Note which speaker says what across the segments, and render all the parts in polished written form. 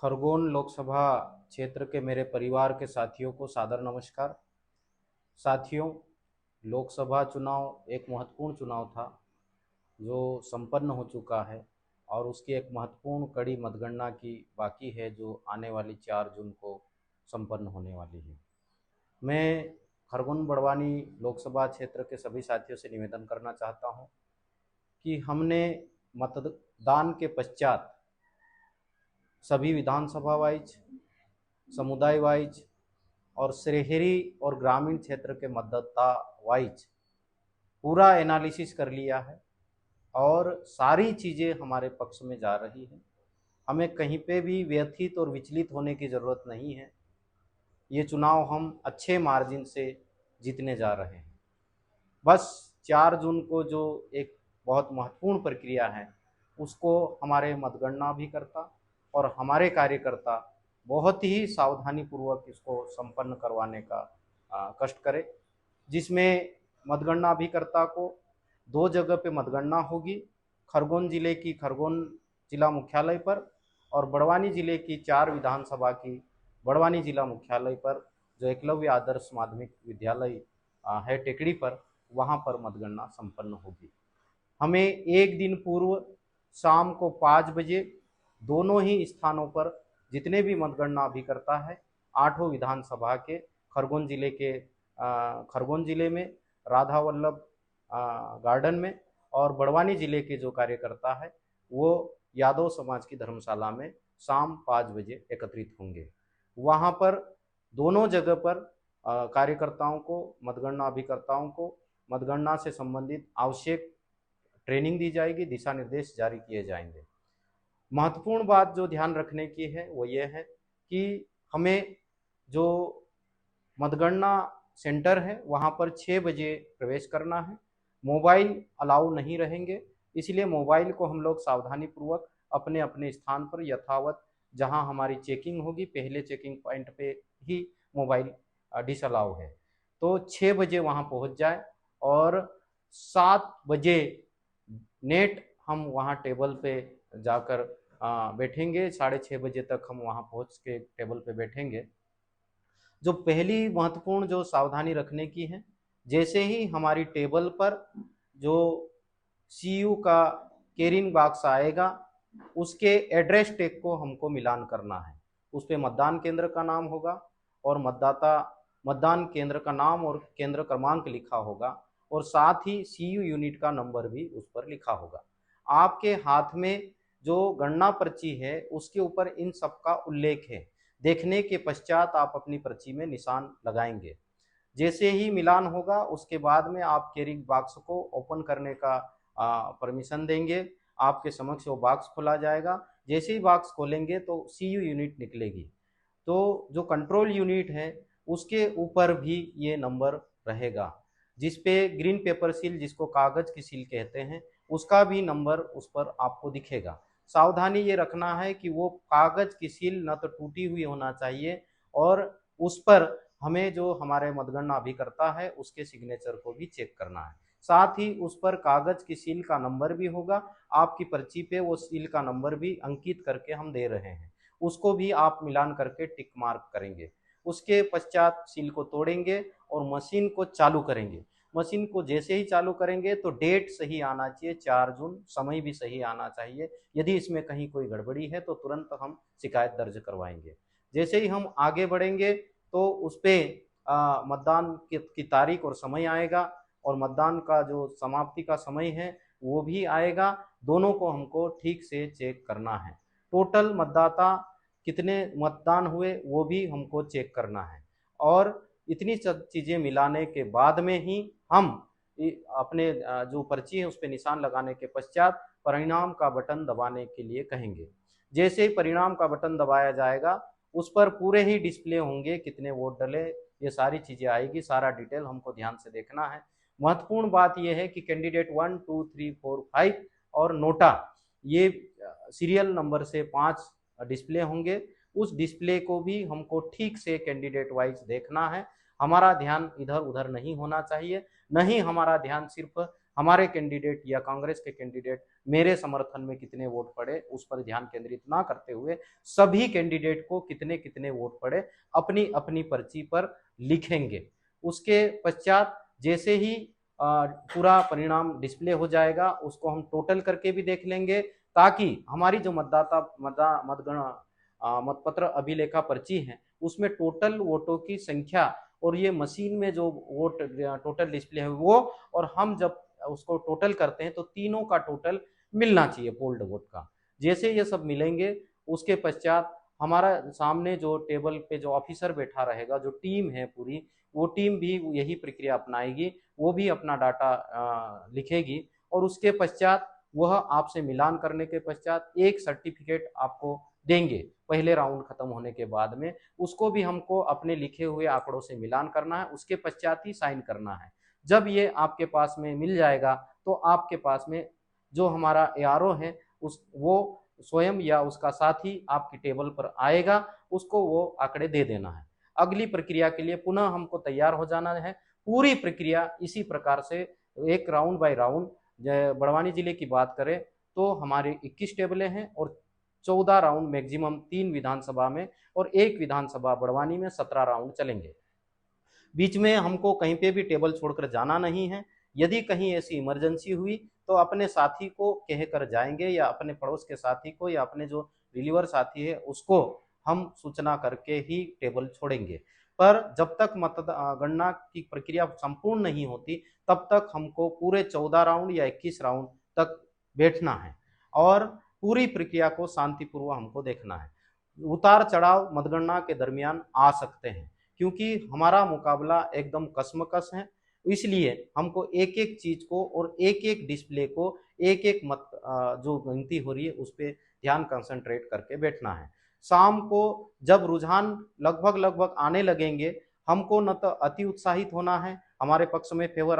Speaker 1: खरगोन लोकसभा क्षेत्र के मेरे परिवार के साथियों को सादर नमस्कार। साथियों, लोकसभा चुनाव एक महत्वपूर्ण चुनाव था जो संपन्न हो चुका है और उसकी एक महत्वपूर्ण कड़ी मतगणना की बाकी है जो आने वाली 4 जून को संपन्न होने वाली है। मैं खरगोन बड़वानी लोकसभा क्षेत्र के सभी साथियों से निवेदन करना चाहता हूं कि हमने मतदान के पश्चात सभी विधानसभा वाइज, समुदाय वाइज और शहरी और ग्रामीण क्षेत्र के मतदाता वाइज पूरा एनालिसिस कर लिया है और सारी चीज़ें हमारे पक्ष में जा रही हैं। हमें कहीं पे भी व्यथित और विचलित होने की ज़रूरत नहीं है। ये चुनाव हम अच्छे मार्जिन से जीतने जा रहे हैं। बस 4 जून को जो एक बहुत महत्वपूर्ण प्रक्रिया है उसको हमारे मतगणना अभिकर्ता और हमारे कार्यकर्ता बहुत ही सावधानी पूर्वक इसको संपन्न करवाने का कष्ट करें, जिसमें मतगणना अभिकर्ता को 2 जगह पे मतगणना होगी। खरगोन जिले की खरगोन जिला मुख्यालय पर और बड़वानी जिले की 4 विधानसभा की बड़वानी जिला मुख्यालय पर जो एकलव्य आदर्श माध्यमिक विद्यालय है टेकड़ी पर, वहाँ पर मतगणना संपन्न होगी। हमें एक दिन पूर्व शाम को 5 बजे दोनों ही स्थानों पर जितने भी मतगणना अभिकर्ता है 8 विधानसभा के खरगोन जिले में राधा वल्लभ गार्डन में और बड़वानी जिले के जो कार्यकर्ता है वो यादव समाज की धर्मशाला में शाम 5 बजे एकत्रित होंगे। वहाँ पर दोनों जगह पर कार्यकर्ताओं को, मतगणना अभिकर्ताओं को मतगणना से संबंधित आवश्यक ट्रेनिंग दी जाएगी, दिशा निर्देश जारी किए जाएंगे। महत्वपूर्ण बात जो ध्यान रखने की है वो ये है कि हमें जो मतगणना सेंटर है वहाँ पर 6 बजे प्रवेश करना है। मोबाइल अलाउ नहीं रहेंगे, इसलिए मोबाइल को हम लोग सावधानी पूर्वक अपने अपने स्थान पर यथावत जहाँ हमारी चेकिंग होगी पहले चेकिंग पॉइंट पे ही मोबाइल डिसअलाउ है। तो 6 बजे वहाँ पहुँच जाए और 7 बजे नेट हम वहाँ टेबल पे जाकर बैठेंगे। 6:30 बजे तक हम वहाँ पहुँच के टेबल पे बैठेंगे। जो पहली महत्वपूर्ण जो सावधानी रखने की है, जैसे ही हमारी टेबल पर जो सीयू का कैरिंग बॉक्स आएगा उसके एड्रेस टैग को हमको मिलान करना है। उस पर मतदान केंद्र का नाम होगा और मतदान केंद्र का नाम और केंद्र क्रमांक लिखा होगा और साथ ही सीयू यूनिट का नंबर भी उस पर लिखा होगा। आपके हाथ में जो गणना पर्ची है उसके ऊपर इन सब का उल्लेख है। देखने के पश्चात आप अपनी पर्ची में निशान लगाएंगे। जैसे ही मिलान होगा उसके बाद में आप कैरिंग बॉक्स को ओपन करने का परमिशन देंगे। आपके समक्ष वो बॉक्स खोला जाएगा। जैसे ही बॉक्स खोलेंगे तो सीयू यूनिट निकलेगी। तो जो कंट्रोल यूनिट है उसके ऊपर भी ये नंबर रहेगा, जिस पे ग्रीन पेपर सील, जिसको कागज की सील कहते हैं, उसका भी नंबर उस पर आपको दिखेगा। सावधानी ये रखना है कि वो कागज की सील न तो टूटी हुई होना चाहिए और उस पर हमें जो हमारे मतगणना अभिकर्ता है उसके सिग्नेचर को भी चेक करना है। साथ ही उस पर कागज की सील का नंबर भी होगा। आपकी पर्ची पे वो सील का नंबर भी अंकित करके हम दे रहे हैं, उसको भी आप मिलान करके टिक मार्क करेंगे। उसके पश्चात सील को तोड़ेंगे और मशीन को चालू करेंगे। मशीन को जैसे ही चालू करेंगे तो डेट सही आना चाहिए, 4 जून, समय भी सही आना चाहिए। यदि इसमें कहीं कोई गड़बड़ी है तो तुरंत हम शिकायत दर्ज करवाएंगे। जैसे ही हम आगे बढ़ेंगे तो उस पर मतदान की तारीख और समय आएगा और मतदान का जो समाप्ति का समय है वो भी आएगा। दोनों को हमको ठीक से चेक करना है। टोटल मतदाता कितने मतदान हुए वो भी हमको चेक करना है और इतनी चीज़ें मिलाने के बाद में ही हम अपने जो पर्ची है उस पर निशान लगाने के पश्चात परिणाम का बटन दबाने के लिए कहेंगे। जैसे ही परिणाम का बटन दबाया जाएगा उस पर पूरे ही डिस्प्ले होंगे, कितने वोट डले, ये सारी चीज़ें आएगी। सारा डिटेल हमको ध्यान से देखना है। महत्वपूर्ण बात यह है कि कैंडिडेट 1, 2, 3, 4, 5 और नोटा, ये सीरियल नंबर से 5 डिस्प्ले होंगे। उस डिस्प्ले को भी हमको ठीक से कैंडिडेट वाइज देखना है। हमारा ध्यान इधर उधर नहीं होना चाहिए, नहीं हमारा ध्यान सिर्फ हमारे कैंडिडेट या कांग्रेस के कैंडिडेट मेरे समर्थन में कितने वोट पड़े उस पर ध्यान केंद्रित ना करते हुए सभी कैंडिडेट को कितने कितने वोट पड़े अपनी अपनी पर्ची पर लिखेंगे। उसके पश्चात जैसे ही पूरा परिणाम डिस्प्ले हो जाएगा उसको हम टोटल करके भी देख लेंगे, ताकि हमारी जो मतपत्र अभिलेखा पर्ची है उसमें टोटल वोटों की संख्या और ये मशीन में जो वोट टोटल डिस्प्ले है वो, और हम जब उसको टोटल करते हैं तो तीनों का टोटल मिलना चाहिए पोल्ड वोट का। जैसे ये सब मिलेंगे उसके पश्चात हमारा सामने जो टेबल पे जो ऑफिसर बैठा रहेगा, जो टीम है पूरी, वो टीम भी यही प्रक्रिया अपनाएगी, वो भी अपना डाटा लिखेगी और उसके पश्चात वह आपसे मिलान करने के पश्चात एक सर्टिफिकेट आपको देंगे पहले राउंड खत्म होने के बाद में। उसको भी हमको अपने लिखे हुए आंकड़ों से मिलान करना है, उसके पश्चात ही साइन करना है। जब ये आपके पास में मिल जाएगा तो आपके पास में जो हमारा एआरओ है वो स्वयं या उसका साथी आपकी टेबल पर आएगा, उसको वो आंकड़े दे देना है। अगली प्रक्रिया के लिए पुनः हमको तैयार हो जाना है। पूरी प्रक्रिया इसी प्रकार से एक राउंड बाय राउंड, बड़वानी जिले की बात करें तो हमारे 21 टेबलें हैं और 14 राउंड मैक्सिमम 3 विधानसभा में और 1 विधानसभा बड़वानी में 17 राउंड चलेंगे। बीच में हमको कहीं पे भी टेबल छोड़कर जाना नहीं है। यदि कहीं ऐसी इमरजेंसी हुई तो अपने साथी को कह कर जाएंगे या अपने पड़ोस के साथी को या अपने जो डिलीवर साथी है उसको हम सूचना करके ही टेबल छोड़ेंगे। पर जब तक गणना की प्रक्रिया संपूर्ण नहीं होती तब तक हमको पूरे 14 राउंड या 21 राउंड तक बैठना है और पूरी प्रक्रिया को शांतिपूर्वक हमको देखना है। उतार चढ़ाव मतगणना के दरमियान आ सकते हैं क्योंकि हमारा मुकाबला एकदम कसमकस है, इसलिए हमको एक एक चीज को और एक एक डिस्प्ले को एक एक मत जो गिनती हो रही है उस पर ध्यान कंसंट्रेट करके बैठना है। शाम को जब रुझान लगभग लगभग आने लगेंगे हमको न तो अति उत्साहित होना है, हमारे पक्ष में फेवर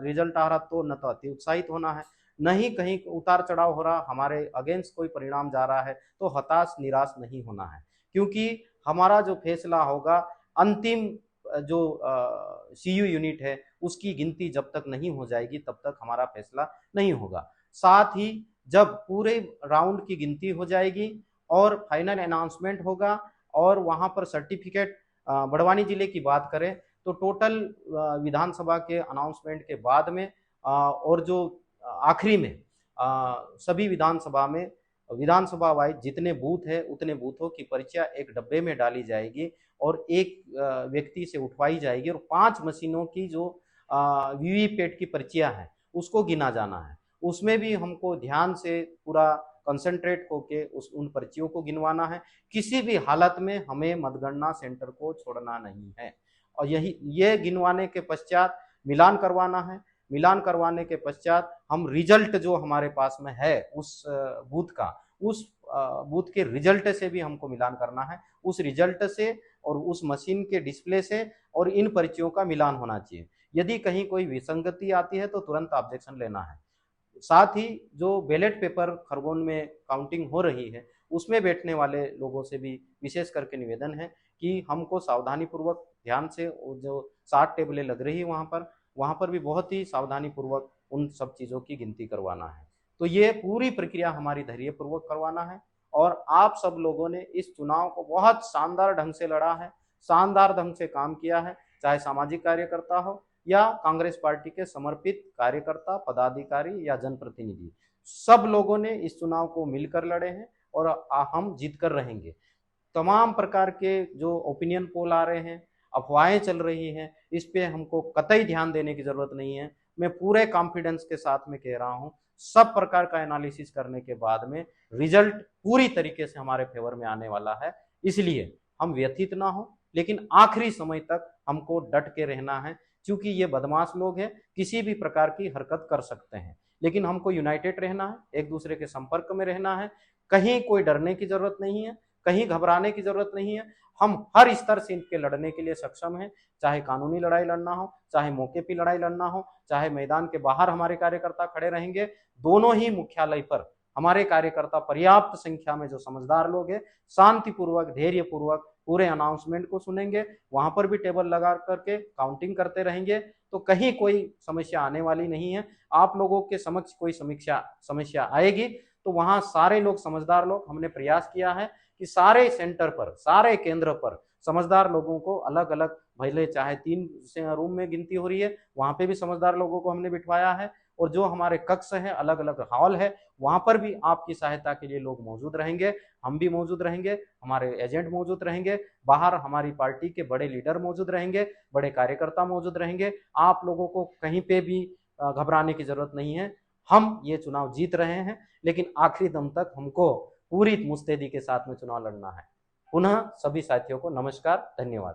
Speaker 1: रिजल्ट आ रहा तो न तो अति उत्साहित होना है, नहीं कहीं उतार चढ़ाव हो रहा, हमारे अगेंस्ट कोई परिणाम जा रहा है तो हताश निराश नहीं होना है। क्योंकि हमारा जो फैसला होगा अंतिम जो सीयू यूनिट है उसकी गिनती जब तक नहीं हो जाएगी तब तक हमारा फैसला नहीं होगा। साथ ही जब पूरे राउंड की गिनती हो जाएगी और फाइनल अनाउंसमेंट होगा और वहां पर सर्टिफिकेट, बड़वानी जिले की बात करें तो टोटल विधानसभा के अनाउंसमेंट के बाद में और जो आखिरी में सभी विधानसभा वाइज जितने बूथ है उतने बूथों की पर्चियां एक डब्बे में डाली जाएगी और एक व्यक्ति से उठवाई जाएगी और 5 मशीनों की जो वीवीपैट की पर्चियां हैं उसको गिना जाना है। उसमें भी हमको ध्यान से पूरा कंसंट्रेट होके उन पर्चियों को गिनवाना है। किसी भी हालत में हमें मतगणना सेंटर को छोड़ना नहीं है और ये गिनवाने के पश्चात मिलान करवाना है। मिलान करवाने के पश्चात हम रिजल्ट जो हमारे पास में है उस बूथ के रिजल्ट से भी हमको मिलान करना है। उस रिजल्ट से और उस मशीन के डिस्प्ले से और इन पर्चियों का मिलान होना चाहिए। यदि कहीं कोई विसंगति आती है तो तुरंत ऑब्जेक्शन लेना है। साथ ही जो बैलेट पेपर खरगोन में काउंटिंग हो रही है उसमें बैठने वाले लोगों से भी विशेष करके निवेदन है कि हमको सावधानी पूर्वक ध्यान से जो 60 टेबलें लग रही है वहाँ पर भी बहुत ही सावधानी पूर्वक उन सब चीज़ों की गिनती करवाना है। तो ये पूरी प्रक्रिया हमारी धैर्यपूर्वक करवाना है और आप सब लोगों ने इस चुनाव को बहुत शानदार ढंग से लड़ा है, शानदार ढंग से काम किया है, चाहे सामाजिक कार्यकर्ता हो या कांग्रेस पार्टी के समर्पित कार्यकर्ता, पदाधिकारी या जनप्रतिनिधि, सब लोगों ने इस चुनाव को मिलकर लड़े हैं और हम जीत कर रहेंगे। तमाम प्रकार के जो ओपिनियन पोल आ रहे हैं, अफवाहें चल रही हैं, इस पे हमको कतई ध्यान देने की जरूरत नहीं है। मैं पूरे कॉन्फिडेंस के साथ में कह रहा हूँ, सब प्रकार का एनालिसिस करने के बाद में रिजल्ट पूरी तरीके से हमारे फेवर में आने वाला है। इसलिए हम व्यथित ना हो, लेकिन आखिरी समय तक हमको डट के रहना है क्योंकि ये बदमाश लोग हैं, किसी भी प्रकार की हरकत कर सकते हैं। लेकिन हमको यूनाइटेड रहना है, एक दूसरे के संपर्क में रहना है, कहीं कोई डरने की जरूरत नहीं है, कहीं घबराने की जरूरत नहीं है। हम हर स्तर से इनके लड़ने के लिए सक्षम हैं, चाहे कानूनी लड़ाई लड़ना हो, चाहे मौके की लड़ाई लड़ना हो, चाहे मैदान के बाहर हमारे कार्यकर्ता खड़े रहेंगे, दोनों ही मुख्यालय पर हमारे कार्यकर्ता पर्याप्त संख्या में जो समझदार लोग हैं, शांतिपूर्वक धैर्यपूर्वक पूरे अनाउंसमेंट को सुनेंगे, वहां पर भी टेबल लगा करके काउंटिंग करते रहेंगे, तो कहीं कोई समस्या आने वाली नहीं है। आप लोगों के समक्ष कोई समस्या आएगी तो वहां सारे लोग समझदार लोग, हमने प्रयास किया है कि सारे सेंटर पर, सारे केंद्र पर समझदार लोगों को अलग अलग, भले चाहे 3 रूम में गिनती हो रही है, वहां पे भी समझदार लोगों को हमने बिठवाया है, और जो हमारे कक्ष है, अलग अलग हॉल है, वहां पर भी आपकी सहायता के लिए लोग मौजूद रहेंगे, हम भी मौजूद रहेंगे, हमारे एजेंट मौजूद रहेंगे, बाहर हमारी पार्टी के बड़े लीडर मौजूद रहेंगे, बड़े कार्यकर्ता मौजूद रहेंगे। आप लोगों को कहीं पे भी घबराने की जरूरत नहीं है। हम ये चुनाव जीत रहे हैं, लेकिन आखिरी दम तक हमको पूरी मुस्तैदी के साथ में चुनाव लड़ना है। पुनः सभी साथियों को नमस्कार, धन्यवाद।